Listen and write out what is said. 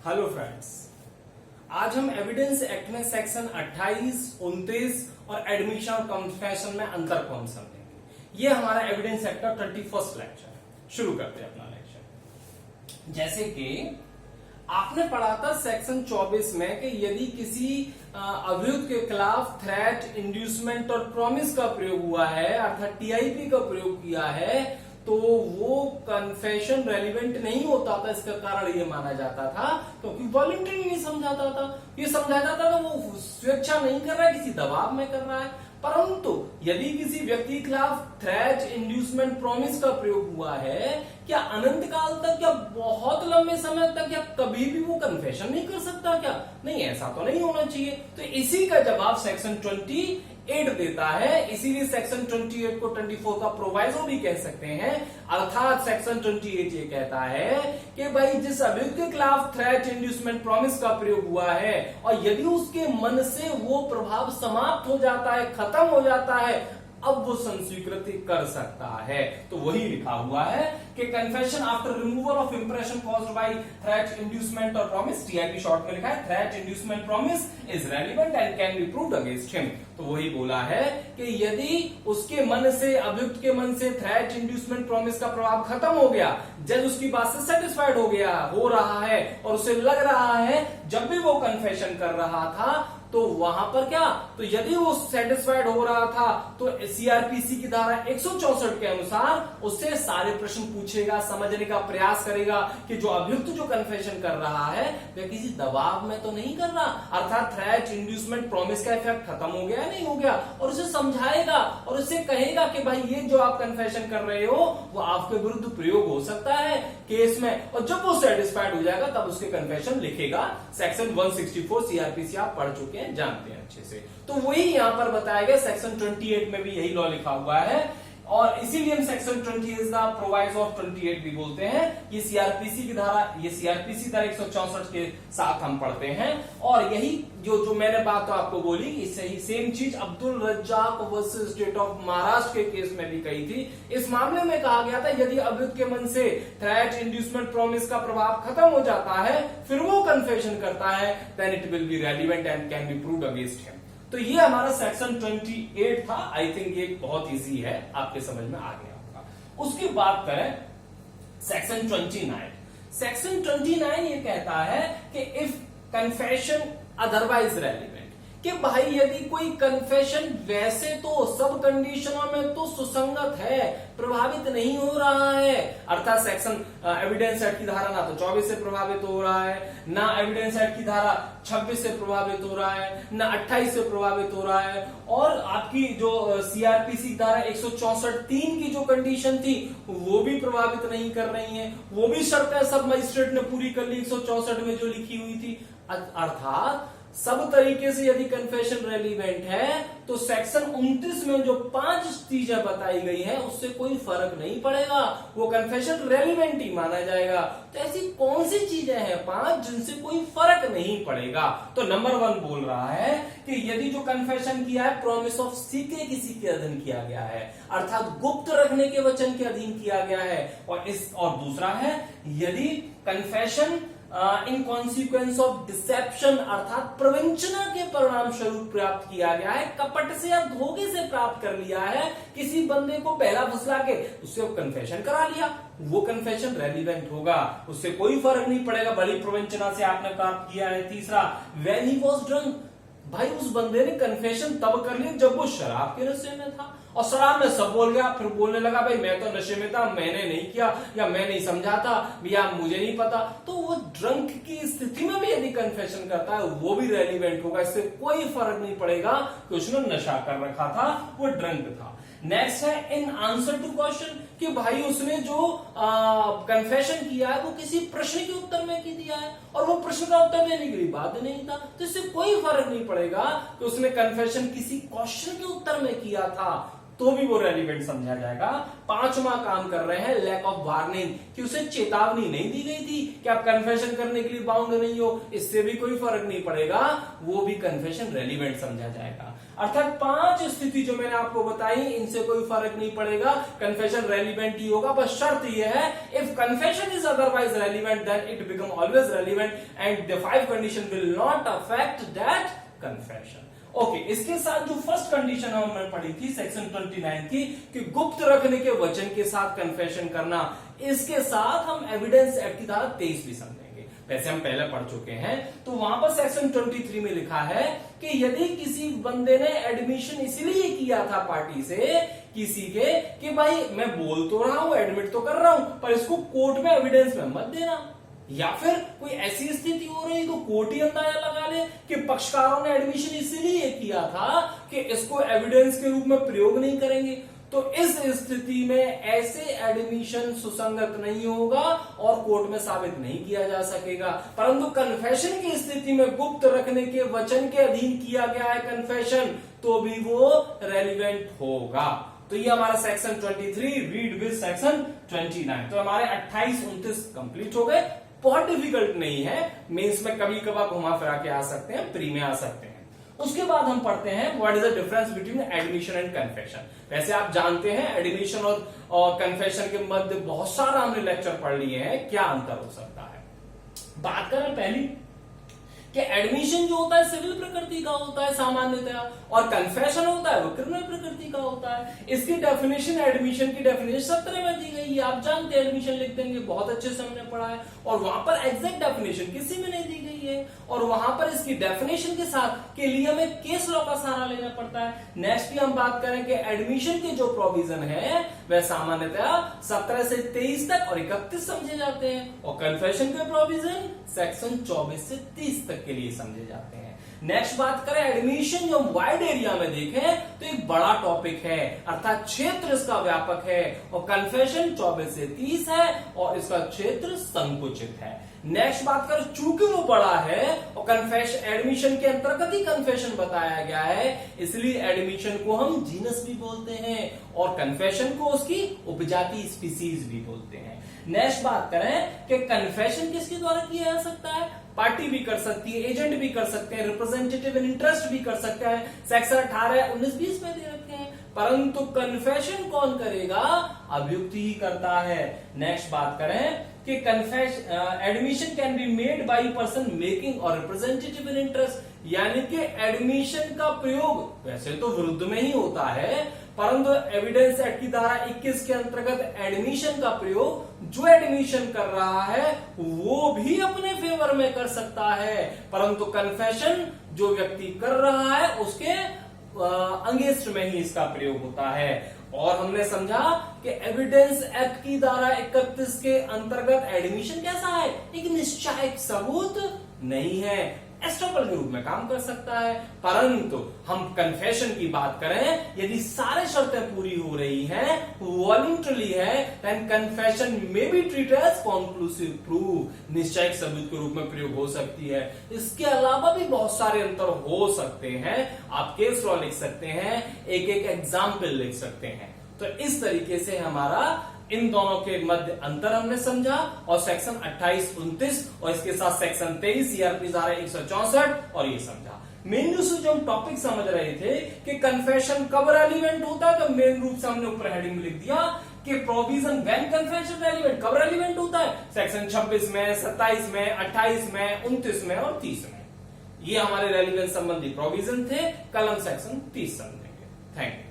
Hello friends, आज हम evidence act में सेक्शन 28, 29 और एडमिशन और कन्फेशन में अंतर को हम समझेंगे। ये हमारा एविडेंस एक्ट का 21st लेक्चर है। शुरू करते हैं अपना लेक्चर। जैसे कि आपने पढ़ा था सेक्शन 24 में कि यदि किसी अभियुक्त के खिलाफ थ्रेट, इंड्यूसमेंट और प्रॉमिस का प्रयोग हुआ है, अर्थात टीआईपी का प्रयोग किया है, तो वो कन्फेशन रेलिवेंट नहीं होता था। इसका कारण ये माना जाता था क्योंकि वॉलंटरी नहीं समझाता था। ये समझा जाता था वो स्वेच्छा नहीं कर रहा है, किसी दबाव में कर रहा है। परंतु यदि किसी व्यक्ति के खिलाफ थ्रेट, इंड्यूसमेंट, प्रॉमिस का प्रयोग हुआ है, क्या अनंत काल तक या बहुत लंबे समय तक या कभी भी वो कन्फेशन नहीं कर सकता क्या? नहीं, ऐसा तो नहीं होना चाहिए। तो इसी का जवाब सेक्शन 28 देता है। इसीलिए सेक्शन 28 को 24 का प्रोवाइजो भी कह सकते हैं। अर्थात सेक्शन 28 ये कहता है कि भाई जिस अभियुक्त के खिलाफ थ्रेट, इंड्यूसमेंट, प्रॉमिस का प्रयोग हुआ है और यदि उसके मन से वो प्रभाव समाप्त हो जाता है, खत्म हो जाता है, अब वो संस्वीकृति कर सकता है। तो वही लिखा हुआ है कि confession after removal of impression caused by threat, inducement और प्रॉमिस, टीआईपी शॉर्ट में लिखा है, threat, inducement, promise is relevant and can be proved against him. तो वही बोला है कि यदि उसके मन से, अभियुक्त के मन से थ्रेट, इंड्यूसमेंट, प्रॉमिस का प्रभाव खत्म हो गया, जज उसकी बात से सेटिस्फाइड हो रहा है और उसे लग रहा है जब भी वो कन्फेशन कर रहा था तो वहां पर क्या, तो यदि वो सेटिस्फाइड हो रहा था तो सीआरपीसी की धारा 164 के अनुसार उससे सारे प्रश्न पूछेगा, समझने का प्रयास करेगा कि जो अभियुक्त जो कन्फेशन कर रहा है वह किसी दबाव में तो नहीं कर रहा, अर्थात थ्रेट, इंड्यूसमेंट, प्रॉमिस का इफेक्ट खत्म हो गया नहीं हो गया, और उसे समझाएगा और उसे कहेगा कि भाई ये जो आप कन्फेशन कर रहे हो वो आपके विरुद्ध प्रयोग हो सकता है केस में, और जब वो सेटिस्फाइड हो जाएगा तब उसके कन्फेशन लिखेगा। सेक्शन 164 सीआरपीसी आप पढ़ चुके हैं, जानते हैं अच्छे से। तो वही यहां पर बताया गया। सेक्शन 28 में भी यही लॉ लिखा हुआ है और इसीलिए हम सेक्शन 28 का प्रोवाइजो ऑफ 28 भी बोलते हैं। ये सीआरपीसी की धारा, ये सीआरपीसी धारा 164 के साथ हम पढ़ते हैं। और यही जो मैंने बात तो आपको बोली, इससे ही सेम चीज Abdul Razzaq versus state of Maharashtra के केस में भी कही थी। इस मामले में कहा गया था यदि अभियुक्त के मन से थ्रेट, इंड्यूसमेंट, प्रॉमिस का प्रभाव खत्म हो जाता है, फिर वो कन्फेशन करता है, then it will be relevant and can be proved against him. तो ये हमारा सेक्शन 28 था। आई थिंक ये बहुत इजी है, आपके समझ में आ गया होगा। उसकी बात करें सेक्शन 29। सेक्शन 29 ये कहता है कि इफ कन्फेशन अदरवाइज रेलिवेंट, कि भाई यदि कोई कन्फेशन वैसे तो सब कंडीशनों में तो सुसंगत है, प्रभावित नहीं हो रहा है, अर्थात सेक्शन एविडेंस एक्ट की धारा ना तो 24 से प्रभावित हो रहा है, ना एविडेंस एक्ट की धारा 26 से प्रभावित हो रहा है, ना 28 से प्रभावित हो रहा है, और आपकी जो सीआरपीसी धारा 164(3) की जो कंडीशन थी वो भी प्रभावित नहीं कर रही है, वो भी शर्तें सब मजिस्ट्रेट ने पूरी कर ली 164 में जो लिखी हुई थी। अर्थात सब तरीके से यदि कन्फेशन रेलिवेंट है तो सेक्शन 29 में जो 5 चीजें बताई गई हैं उससे कोई फर्क नहीं पड़ेगा, वो कन्फेशन रेलिवेंट ही माना जाएगा। तो ऐसी कौन सी चीजें हैं 5 जिनसे कोई फर्क नहीं पड़ेगा? तो नंबर 1 बोल रहा है कि यदि जो कन्फेशन किया है प्रॉमिस ऑफ सीक्रेसी किसी के अधीन किया गया है, अर्थात गुप्त रखने के वचन के अधीन किया गया है, और दूसरा है यदि confession in consequence of deception, अर्थात प्रवंचना के परिणाम स्वरूप प्राप्त किया गया है, कपट से या धोखे से प्राप्त कर लिया है, किसी बंदे को पहला फुसला के उससे कन्फेशन करा लिया, वो कन्फेशन रेलिवेंट होगा, उससे कोई फर्क नहीं पड़ेगा, बड़ी प्रवंचना से आपने प्राप्त किया है। तीसरा, व्हेन ही वाज ड्रंक, भाई उस बंदे ने कन्फेशन तब कर लिया जब वो शराब के नशे में था, और शराब में सब बोल गया, फिर बोलने लगा भाई मैं तो नशे में था, मैंने नहीं किया, या मैं नहीं समझा था, या मुझे नहीं पता। तो वो ड्रंक की स्थिति में भी यदि कन्फेशन करता है वो भी रेलिवेंट होगा, इससे कोई फर्क नहीं पड़ेगा कि उसने नशा कर रखा था, वो ड्रंक था। नेक्स्ट है इन आंसर टू क्वेश्चन, कि भाई उसने जो कन्फेशन किया है वो किसी प्रश्न के उत्तर में की दिया है और वो प्रश्न का उत्तर देने के लिए बाध्य नहीं था, तो इससे कोई फर्क नहीं पड़ेगा कि उसने कन्फेशन किसी क्वेश्चन के उत्तर में किया था, तो भी वो रेलिवेंट समझा जाएगा। पांचवा काम कर रहे हैं लैक ऑफ वार्निंग, कि उसे चेतावनी नहीं दी गई थी कि आप कन्फेशन करने के लिए बाउंड नहीं हो, इससे भी कोई फर्क नहीं पड़ेगा, वो भी कन्फेशन रेलिवेंट समझा जाएगा। अर्थात 5 स्थिति जो मैंने आपको बताई, इनसे कोई फर्क नहीं पड़ेगा, कन्फेशन रेलिवेंट ही होगा। बस शर्त यह है, if confession is otherwise relevant then it become always relevant and the 5 condition will not affect that confession. Okay, इसके साथ जो फर्स्ट कंडीशन हमने पढ़ी थी सेक्शन 29 की, कि गुप्त रखने के वचन के साथ कन्फेशन करना, इसके साथ हम एविडेंस एक्ट की धारा 23 भी समझेंगे। वैसे हम पहले पढ़ चुके हैं, तो वहां पर सेक्शन 23 में लिखा है कि यदि किसी बंदे ने एडमिशन इसलिए किया था पार्टी से किसी के कि भाई मैं बोल तो रहा हूं, एडमिट तो कर रहा हूं, पर इसको कोर्ट में एविडेंस में मत देना, या फिर कोई ऐसी स्थिति हो रही तो कोर्ट ही अंदाजा लगा ले कि पक्षकारों ने एडमिशन इसलिए किया था कि इसको एविडेंस के रूप में प्रयोग नहीं करेंगे, तो इस स्थिति में ऐसे एडमिशन सुसंगत नहीं होगा और कोर्ट में साबित नहीं किया जा सकेगा। परंतु कन्फेशन की स्थिति में गुप्त रखने के वचन के अधीन किया गया है कन्फेशन, तो भी वो रेलिवेंट होगा। तो ये हमारा सेक्शन 23 रीड विद सेक्शन 29। तो हमारे 28-29 कंप्लीट हो गए। बहुत डिफिकल्ट नहीं है, मेंस में कभी कभार घुमा फिरा के आ सकते हैं, प्री में आ सकते हैं। उसके बाद हम पढ़ते हैं what is the difference between admission and confession. वैसे आप जानते हैं एडमिशन और कन्फेशन के मध्य बहुत सारा हमने लेक्चर पढ़ लिए हैं, क्या अंतर हो सकता है। बात करें पहली कि एडमिशन जो होता है सिविल प्रकृति का होता है सामान्यतया, और कन्फेशन होता है वो क्रिमिनल प्रकृति का होता है। इसकी डेफिनेशन, एडमिशन की डेफिनेशन 17 में दी गई है, आप जानते हैं, एडमिशन लिख देंगे, बहुत अच्छे से हमने पढ़ा है। और वहां पर एग्जैक्ट डेफिनेशन किसी में नहीं दी गई है, और वहां पर इसकी डेफिनेशन के साथ के लिए हमें केस लॉ का सहारा लेना पड़ता है। नेक्स्ट की हम बात करें कि एडमिशन के जो प्रोविजन है वह सामान्यतया 17 से 23 तक और 31 समझे जाते हैं, और कन्फेशन के प्रोविजन सेक्शन 24 से 30 तक के लिए समझे जाते हैं। नेक्स्ट बात करें एडमिशन, जो वाइड एरिया में देखें तो एक बड़ा टॉपिक है, अर्थात क्षेत्र इसका व्यापक है, और कन्फेशन 24 से 30 है और इसका क्षेत्र संकुचित है। नेक्स्ट बात करें, चूंकि वो बड़ा है और कन्फेशन एडमिशन के अंतर्गत ही कन्फेशन बताया गया है, इसलिए एडमिशन को हम जीनस भी बोलते हैं और कन्फेशन को उसकी उपजाति स्पीसीज भी बोलते हैं। नेक्स्ट बात करें कि कन्फेशन किसके द्वारा किया जा सकता है, पार्टी भी कर सकती है, एजेंट भी कर सकते हैं, रिप्रेजेंटेटिव इन इंटरेस्ट भी कर सकता है, सेक्शन 18, 19, 20 में दे रखे हैं। परंतु कन्फेशन कौन करेगा, अभियुक्त ही करता है। नेक्स्ट बात करें कि admission can be made by person making और रिप्रेजेंटेटिव इन इंटरेस्ट, यानी कि एडमिशन का प्रयोग वैसे तो विरुद्ध में ही होता है, परंतु एविडेंस एक्ट की धारा 21 के अंतर्गत एडमिशन का प्रयोग जो एडमिशन कर रहा है वो भी अपने फेवर में कर सकता है, परंतु कन्फेशन जो व्यक्ति कर रहा है उसके अगेंस्ट में ही इसका प्रयोग होता है। और हमने समझा कि एविडेंस एक्ट की धारा 31 के अंतर्गत एडमिशन कैसा है, एक निश्चायक सबूत नहीं है, एस्टोपल के रूप में काम कर सकता है। परंतु हम कन्फेशन की बात करें, यदि सारे शर्तें पूरी हो रही हैं, वॉलंटरी है, देन कन्फेशन में be treated as conclusive proof, निश्चयक सबूत के रूप में प्रयोग हो सकती है। इसके अलावा भी बहुत सारे अंतर हो सकते हैं, आप केस लॉ लिख सकते हैं, एक एक एग्जाम्पल लिख सकते हैं। तो इस तरीके से हमारा इन दोनों के मध्य अंतर हमने समझा, और सेक्शन 28-29 और इसके साथ सेक्शन 23 सीआरपी धारा 164 और ये समझा। मेन रूप से जो हम टॉपिक समझ रहे थे कि कन्फेशन कब रेलिवेंट होता है, तो मेन रूप से हमने ऊपर हेडिंग में लिख दिया कि प्रोविजन व्हेन कन्फेशन रेलिवेंट, कब रेलिवेंट होता है, सेक्शन 26 में, 27 में, 28 में, 29 में और 30 में। ये हमारे रेलिवेंस संबंधी प्रोविजन थे। कल हम सेक्शन 30 समझेंगे। Thank you.